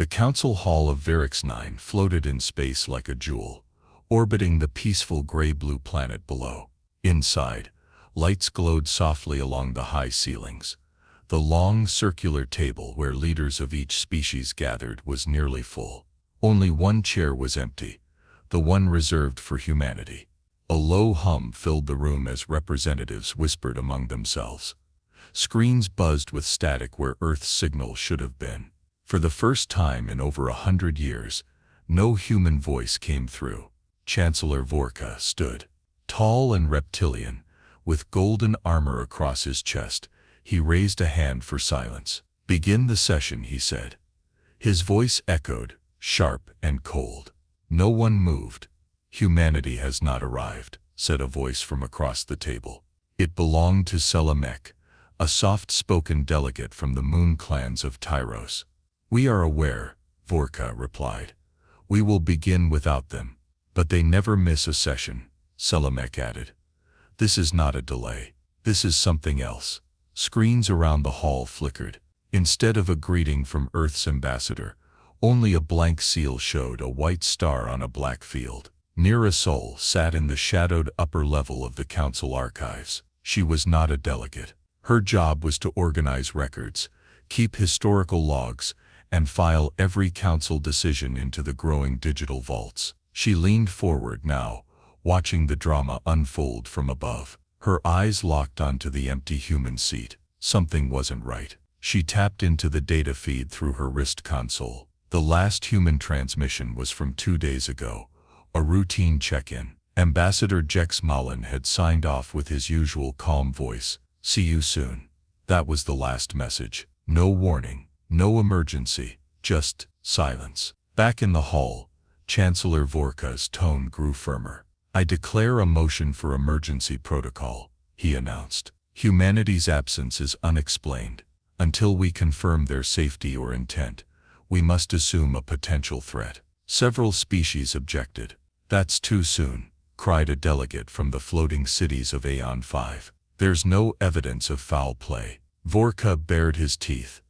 The council hall of Varix 9 floated in space like a jewel, orbiting the peaceful gray-blue planet below. Inside, lights glowed softly along the high ceilings. The long circular table where leaders of each species gathered was nearly full. Only one chair was empty, the one reserved for humanity. A low hum filled the room as representatives whispered among themselves. Screens buzzed with static where Earth's signal should have been. For the first time in over 100 years, no human voice came through. Chancellor Vorka stood, tall and reptilian, with golden armor across his chest. He raised a hand for silence. "Begin the session," he said. His voice echoed, sharp and cold. No one moved. "Humanity has not arrived," said a voice from across the table. It belonged to Selamek, a soft-spoken delegate from the moon clans of Tyros. "We are aware," Vorka replied. "We will begin without them." "But they never miss a session," Selamek added. "This is not a delay. This is something else." Screens around the hall flickered. Instead of a greeting from Earth's ambassador, only a blank seal showed, a white star on a black field. Nira Sol sat in the shadowed upper level of the council archives. She was not a delegate. Her job was to organize records, keep historical logs, and file every council decision into the growing digital vaults. She leaned forward now, watching the drama unfold from above. Her eyes locked onto the empty human seat. Something wasn't right. She tapped into the data feed through her wrist console. The last human transmission was from 2 days ago, a routine check-in. Ambassador Jex Malin had signed off with his usual calm voice. "See you soon." That was the last message. No warning, no emergency, just silence. Back in the hall, Chancellor Vorka's tone grew firmer. "I declare a motion for emergency protocol," he announced. "Humanity's absence is unexplained. Until we confirm their safety or intent, we must assume a potential threat." Several species objected. "That's too soon," cried a delegate from the floating cities of Aeon 5. "There's no evidence of foul play." Vorka bared his teeth.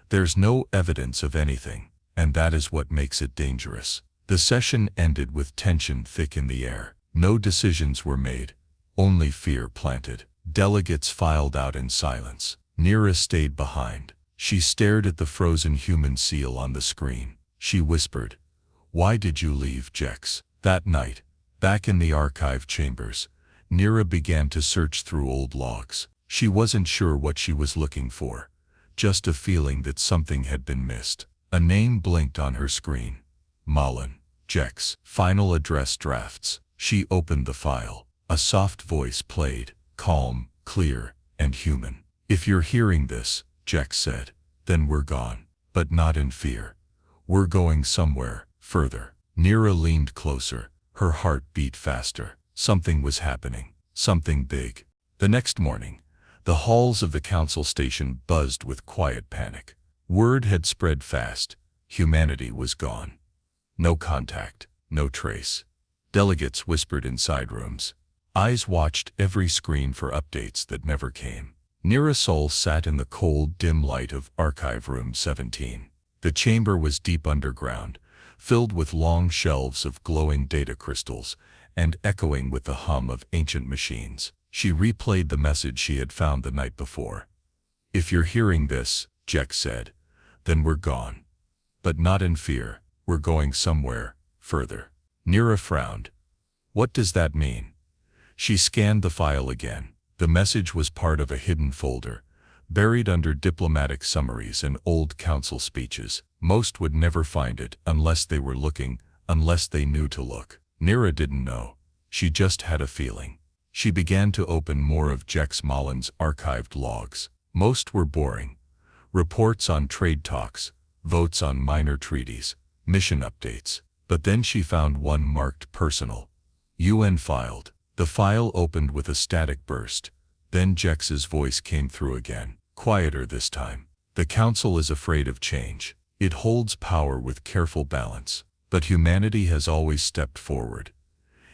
"There's no evidence of anything, and that is what makes it dangerous." The session ended with tension thick in the air. No decisions were made, only fear planted. Delegates filed out in silence. Nira stayed behind. She stared at the frozen human seal on the screen. She whispered, "Why did you leave, Jex?" That night, back in the archive chambers, Nira began to search through old logs. She wasn't sure what she was looking for, just a feeling that something had been missed. A name blinked on her screen. Malin, Jex. Final address drafts. She opened the file. A soft voice played, calm, clear, and human. "If you're hearing this," Jex said, "then we're gone. But not in fear. We're going somewhere, further." Nira leaned closer. Her heart beat faster. Something was happening. Something big. The next morning, the halls of the council station buzzed with quiet panic. Word had spread fast. Humanity was gone. No contact, no trace. Delegates whispered inside rooms. Eyes watched every screen for updates that never came. Nira Sol sat in the cold, dim light of Archive Room 17. The chamber was deep underground, filled with long shelves of glowing data crystals, and echoing with the hum of ancient machines. She replayed the message she had found the night before. "If you're hearing this," Jex said, "then we're gone. But not in fear. We're going somewhere, further." Nira frowned. "What does that mean?" She scanned the file again. The message was part of a hidden folder, buried under diplomatic summaries and old council speeches. Most would never find it unless they were looking, unless they knew to look. Nira didn't know. She just had a feeling. She began to open more of Jex Malin's archived logs. Most were boring. Reports on trade talks, votes on minor treaties, mission updates. But then she found one marked personal. UN filed. The file opened with a static burst. Then Jex's voice came through again, quieter this time. "The council is afraid of change. It holds power with careful balance. But humanity has always stepped forward,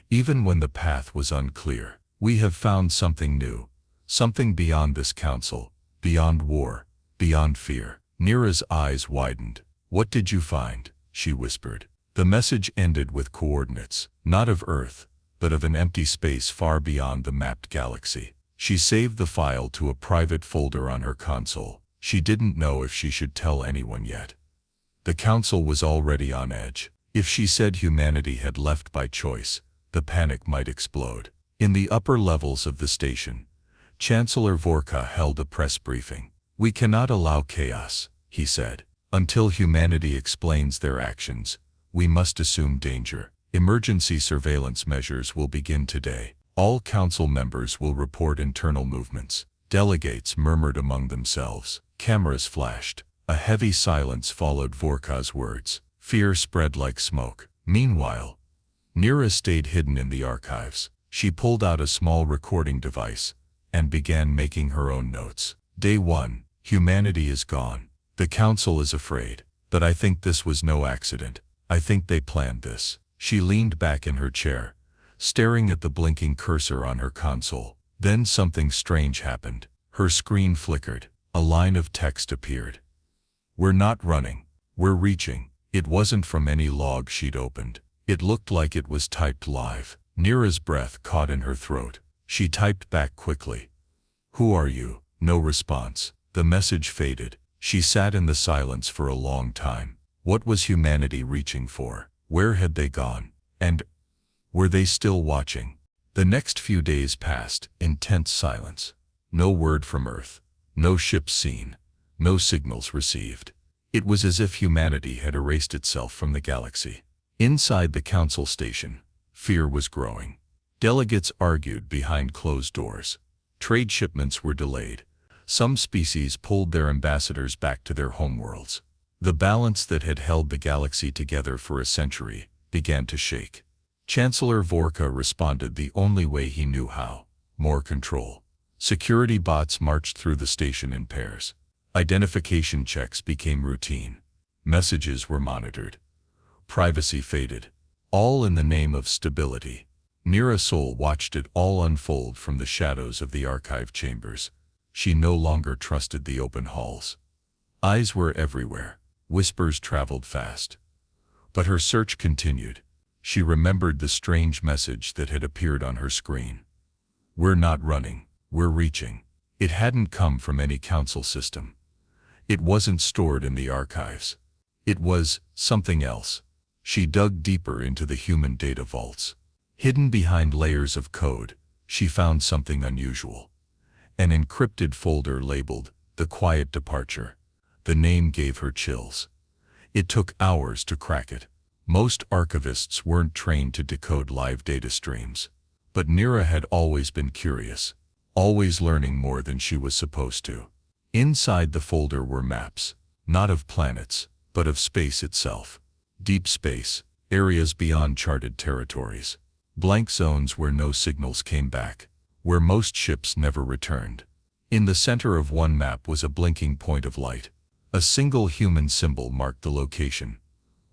even when the path was unclear. We have found something new, something beyond this council, beyond war, beyond fear." Nira's eyes widened. "What did you find?" she whispered. The message ended with coordinates, not of Earth, but of an empty space far beyond the mapped galaxy. She saved the file to a private folder on her console. She didn't know if she should tell anyone yet. The council was already on edge. If she said humanity had left by choice, the panic might explode. In the upper levels of the station, Chancellor Vorka held a press briefing. "We cannot allow chaos," he said. "Until humanity explains their actions, we must assume danger. Emergency surveillance measures will begin today. All council members will report internal movements." Delegates murmured among themselves. Cameras flashed. A heavy silence followed Vorka's words. Fear spread like smoke. Meanwhile, Nira stayed hidden in the archives. She pulled out a small recording device and began making her own notes. Day 1. Humanity is gone. The council is afraid. But I think this was no accident. I think they planned this. She leaned back in her chair, staring at the blinking cursor on her console. Then something strange happened. Her screen flickered. A line of text appeared. "We're not running. We're reaching." It wasn't from any log she'd opened. It looked like it was typed live. Nira's breath caught in her throat. She typed back quickly. "Who are you?" No response. The message faded. She sat in the silence for a long time. What was humanity reaching for? Where had they gone? And were they still watching? The next few days passed in tense silence. No word from Earth. No ships seen. No signals received. It was as if humanity had erased itself from the galaxy. Inside the council station, fear was growing. Delegates argued behind closed doors. Trade shipments were delayed. Some species pulled their ambassadors back to their homeworlds. The balance that had held the galaxy together for a century began to shake. Chancellor Vorka responded the only way he knew how: more control. Security bots marched through the station in pairs. Identification checks became routine. Messages were monitored. Privacy faded. All in the name of stability. Nira Sol watched it all unfold from the shadows of the archive chambers. She no longer trusted the open halls. Eyes were everywhere. Whispers traveled fast. But her search continued. She remembered the strange message that had appeared on her screen. "We're not running. We're reaching." It hadn't come from any council system. It wasn't stored in the archives. It was something else. She dug deeper into the human data vaults. Hidden behind layers of code, she found something unusual. An encrypted folder labeled "The Quiet Departure." The name gave her chills. It took hours to crack it. Most archivists weren't trained to decode live data streams. But Nira had always been curious, always learning more than she was supposed to. Inside the folder were maps, not of planets, but of space itself. Deep space, areas beyond charted territories. Blank zones where no signals came back, where most ships never returned. In the center of one map was a blinking point of light. A single human symbol marked the location.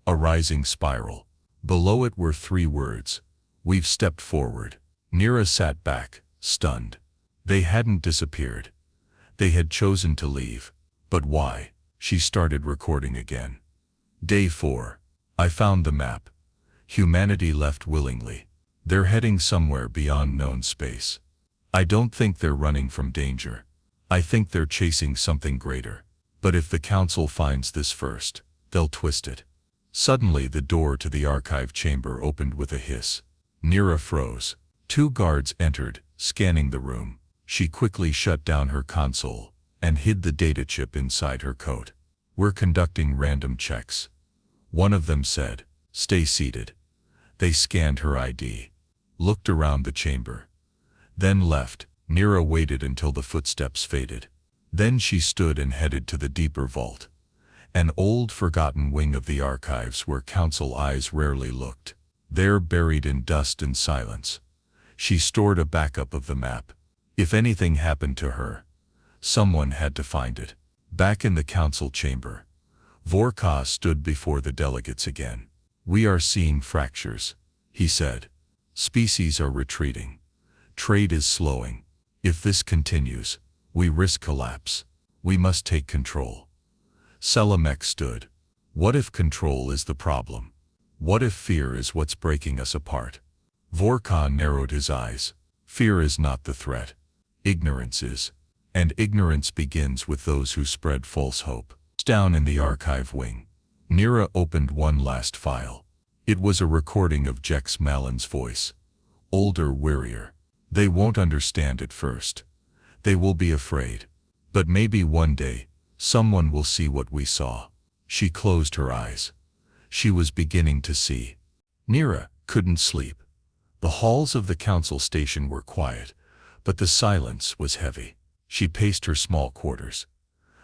A rising spiral. Below it were 3 words: "We've stepped forward." Nira sat back, stunned. They hadn't disappeared. They had chosen to leave. But why? She started recording again. Day 4. I found the map. Humanity left willingly. They're heading somewhere beyond known space. I don't think they're running from danger. I think they're chasing something greater. But if the council finds this first, they'll twist it. Suddenly the door to the archive chamber opened with a hiss. Nira froze. 2 guards entered, scanning the room. She quickly shut down her console and hid the data chip inside her coat. "We're conducting random checks," one of them said. "Stay seated." They scanned her ID, looked around the chamber, then left. Nira waited until the footsteps faded. Then she stood and headed to the deeper vault, an old forgotten wing of the archives where council eyes rarely looked. There, buried in dust and silence, she stored a backup of the map. If anything happened to her, someone had to find it. Back in the council chamber, Vorka stood before the delegates again. "We are seeing fractures," he said. "Species are retreating. Trade is slowing. If this continues, we risk collapse. We must take control." Selamek stood. What if control is the problem? What if fear is what's breaking us apart? Vorka narrowed his eyes. Fear is not the threat. Ignorance is. And ignorance begins with those who spread false hope. Down in the archive wing, Nira opened one last file. It was a recording of Jex Mallin's voice. Older, wearier. They won't understand at first. They will be afraid. But maybe one day, someone will see what we saw. She closed her eyes. She was beginning to see. Nira couldn't sleep. The halls of the council station were quiet, but the silence was heavy. She paced her small quarters.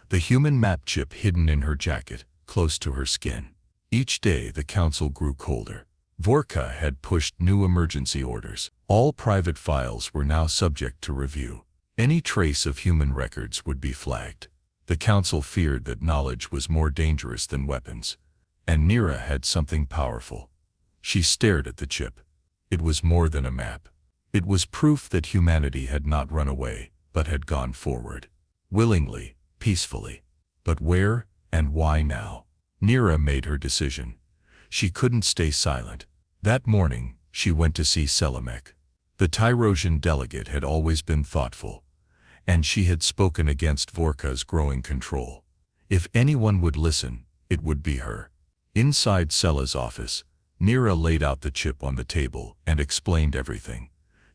The human map chip hidden in her jacket, close to her skin. Each day the council grew colder. Vorka had pushed new emergency orders. All private files were now subject to review. Any trace of human records would be flagged. The council feared that knowledge was more dangerous than weapons. And Nira had something powerful. She stared at the chip. It was more than a map. It was proof that humanity had not run away, but had gone forward. Willingly, peacefully. But where and why now? Nira made her decision. She couldn't stay silent. That morning, she went to see Selamek. The Tyrosian delegate had always been thoughtful, and she had spoken against Vorka's growing control. If anyone would listen, it would be her. Inside Sela's office, Nira laid out the chip on the table and explained everything.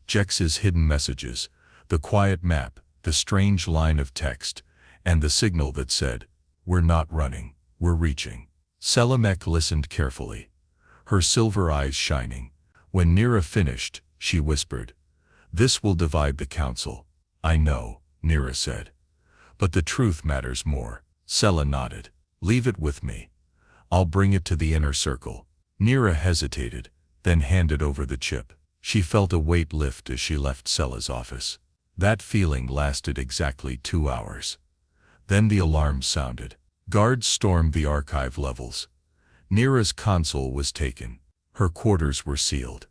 Jex's hidden messages, the quiet map, the strange line of text, and the signal that said, "We're not running, we're reaching." Selamek listened carefully, her silver eyes shining. When Nira finished, she whispered, "This will divide the council." "I know," Nira said. "But the truth matters more." Sela nodded. "Leave it with me. I'll bring it to the inner circle." Nira hesitated, then handed over the chip. She felt a weight lift as she left Sela's office. That feeling lasted exactly 2 hours. Then the alarm sounded. Guards stormed the archive levels. Nira's console was taken. Her quarters were sealed.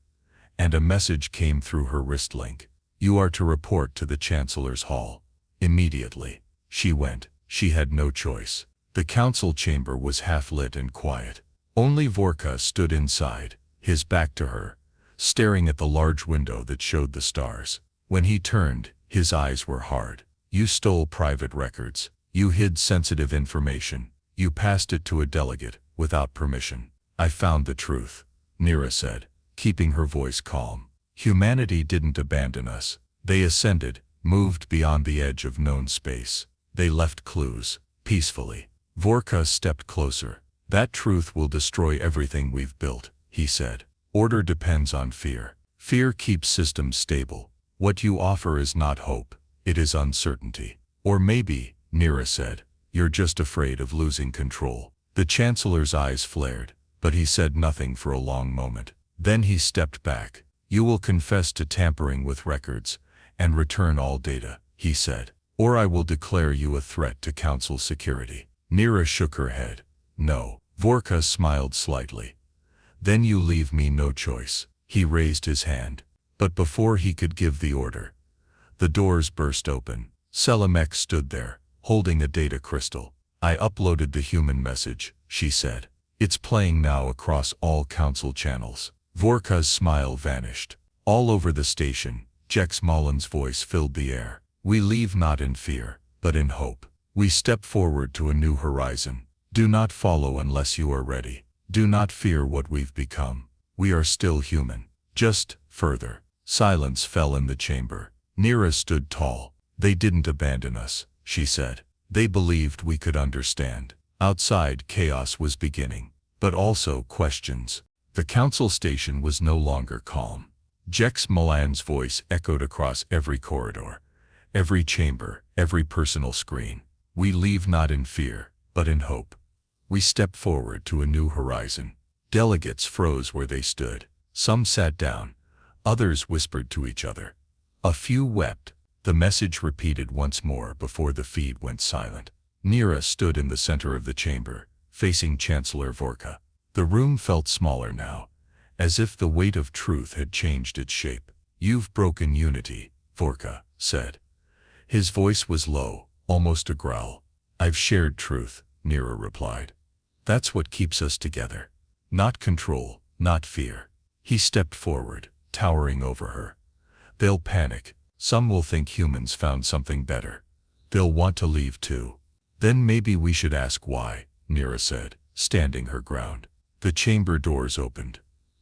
And a message came through her wrist link. "You are to report to the Chancellor's Hall. Immediately." She went. She had no choice. The council chamber was half-lit and quiet. Only Vorka stood inside, his back to her, staring at the large window that showed the stars. When he turned, his eyes were hard. "You stole private records. You hid sensitive information. You passed it to a delegate, without permission." "I found the truth," Nira said, keeping her voice calm. "Humanity didn't abandon us. They ascended, moved beyond the edge of known space. They left clues, peacefully." Vorka stepped closer. "That truth will destroy everything we've built," he said. "Order depends on fear. Fear keeps systems stable. What you offer is not hope, it is uncertainty." "Or maybe," Nira said, "you're just afraid of losing control." The Chancellor's eyes flared, but he said nothing for a long moment. Then he stepped back. "You will confess to tampering with records, and return all data," he said. "Or I will declare you a threat to council security." Nira shook her head. "No." Vorka smiled slightly. "Then you leave me no choice." He raised his hand. But before he could give the order, the doors burst open. Selamek stood there, holding a data crystal. "I uploaded the human message," she said. "It's playing now across all council channels." Vorka's smile vanished. All over the station, Jex Mallin's voice filled the air. "We leave not in fear, but in hope. We step forward to a new horizon. Do not follow unless you are ready. Do not fear what we've become. We are still human. Just further." Silence fell in the chamber. Nira stood tall. "They didn't abandon us," she said. "They believed we could understand." Outside, chaos was beginning, but also questions. The council station was no longer calm. Jex Mallin's voice echoed across every corridor, every chamber, every personal screen. "We leave not in fear, but in hope. We step forward to a new horizon." Delegates froze where they stood. Some sat down. Others whispered to each other. A few wept. The message repeated once more before the feed went silent. Nira stood in the center of the chamber, facing Chancellor Vorka. The room felt smaller now, as if the weight of truth had changed its shape. "You've broken unity," Vorka said. His voice was low, almost a growl. "I've shared truth," Nira replied. That's what keeps us together. Not control, not fear. He stepped forward, towering over her. They'll panic. Some will think humans found something better. They'll want to leave too. Then maybe we should ask why, Nira said, standing her ground. The chamber doors opened.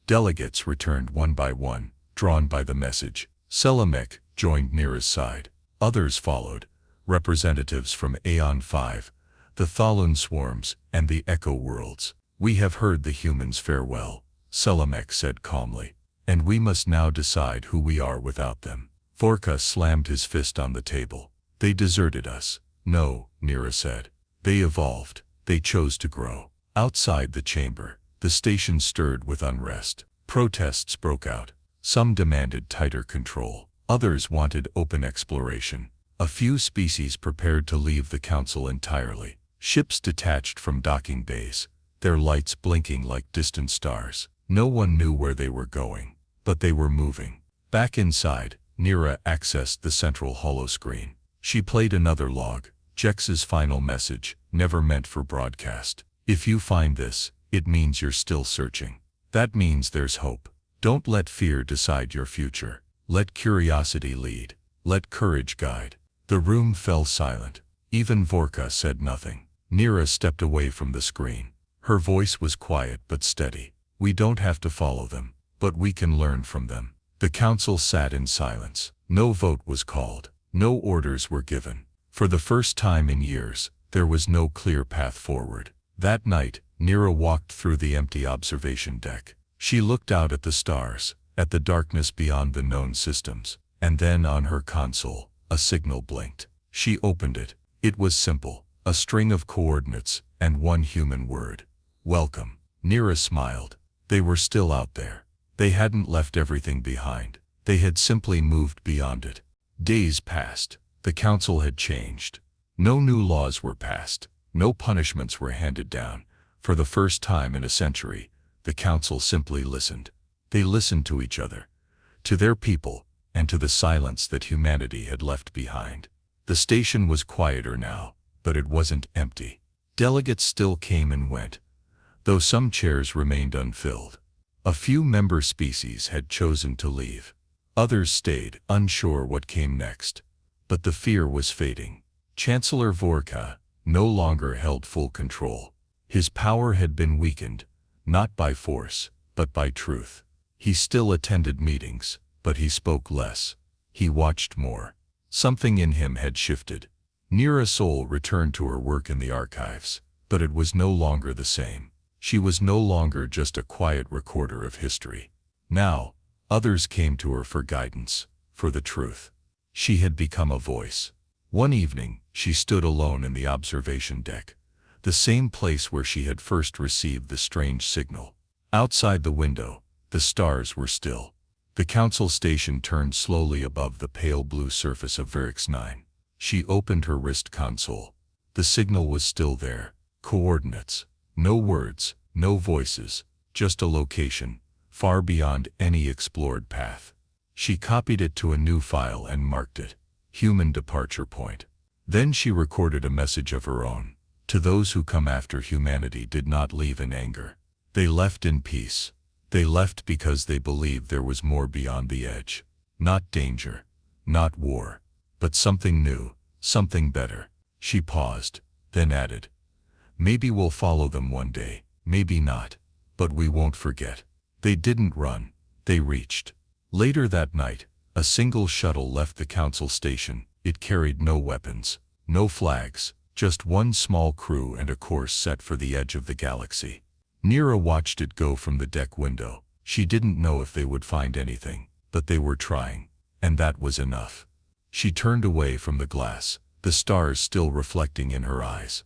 Delegates returned one by one, drawn by the message. Selamek joined Nira's side. Others followed, representatives from Aeon 5, the Thalun swarms, and the Echo worlds. We have heard the humans farewell, Selamek said calmly, and we must now decide who we are without them. Vorka slammed his fist on the table. They deserted us. No, Nira said. They evolved. They chose to grow. Outside the chamber, the station stirred with unrest. Protests broke out. Some demanded tighter control. Others wanted open exploration. A few species prepared to leave the council entirely. Ships detached from docking bays, their lights blinking like distant stars. No one knew where they were going, but they were moving. Back inside, Nira accessed the central holoscreen. She played another log, Jex's final message, never meant for broadcast. If you find this, it means you're still searching. That means there's hope. Don't let fear decide your future. Let curiosity lead. Let courage guide. The room fell silent. Even Vorka said nothing. Nira stepped away from the screen. Her voice was quiet but steady. We don't have to follow them, but we can learn from them. The council sat in silence. No vote was called. No orders were given. For the first time in years, there was no clear path forward. That night, Nira walked through the empty observation deck. She looked out at the stars, at the darkness beyond the known systems, and then on her console, a signal blinked. She opened it. It was simple, a string of coordinates, and one human word. Welcome. Nira smiled. They were still out there. They hadn't left everything behind. They had simply moved beyond it. Days passed. The council had changed. No new laws were passed. No punishments were handed down. For the first time in a century, the council simply listened. They listened to each other, to their people, and to the silence that humanity had left behind. The station was quieter now, but it wasn't empty. Delegates still came and went, though some chairs remained unfilled. A few member species had chosen to leave. Others stayed, unsure what came next. But the fear was fading. Chancellor Vorka no longer held full control. His power had been weakened, not by force, but by truth. He still attended meetings, but he spoke less. He watched more. Something in him had shifted. Nira's soul returned to her work in the archives, but it was no longer the same. She was no longer just a quiet recorder of history. Now, others came to her for guidance, for the truth. She had become a voice. One evening, she stood alone in the observation deck, the same place where she had first received the strange signal. Outside the window, the stars were still. The council station turned slowly above the pale blue surface of Varix 9. She opened her wrist console. The signal was still there. Coordinates. No words, no voices, just a location, far beyond any explored path. She copied it to a new file and marked it, Human Departure Point. Then she recorded a message of her own. To those who come after, humanity did not leave in anger. They left in peace. They left because they believed there was more beyond the edge. Not danger, not war, but something new, something better. She paused, then added, maybe we'll follow them one day, maybe not, but we won't forget. They didn't run, they reached. Later that night, a single shuttle left the council station. It carried no weapons, no flags, just one small crew and a course set for the edge of the galaxy. Nira watched it go from the deck window. She didn't know if they would find anything, but they were trying, and that was enough. She turned away from the glass, the stars still reflecting in her eyes.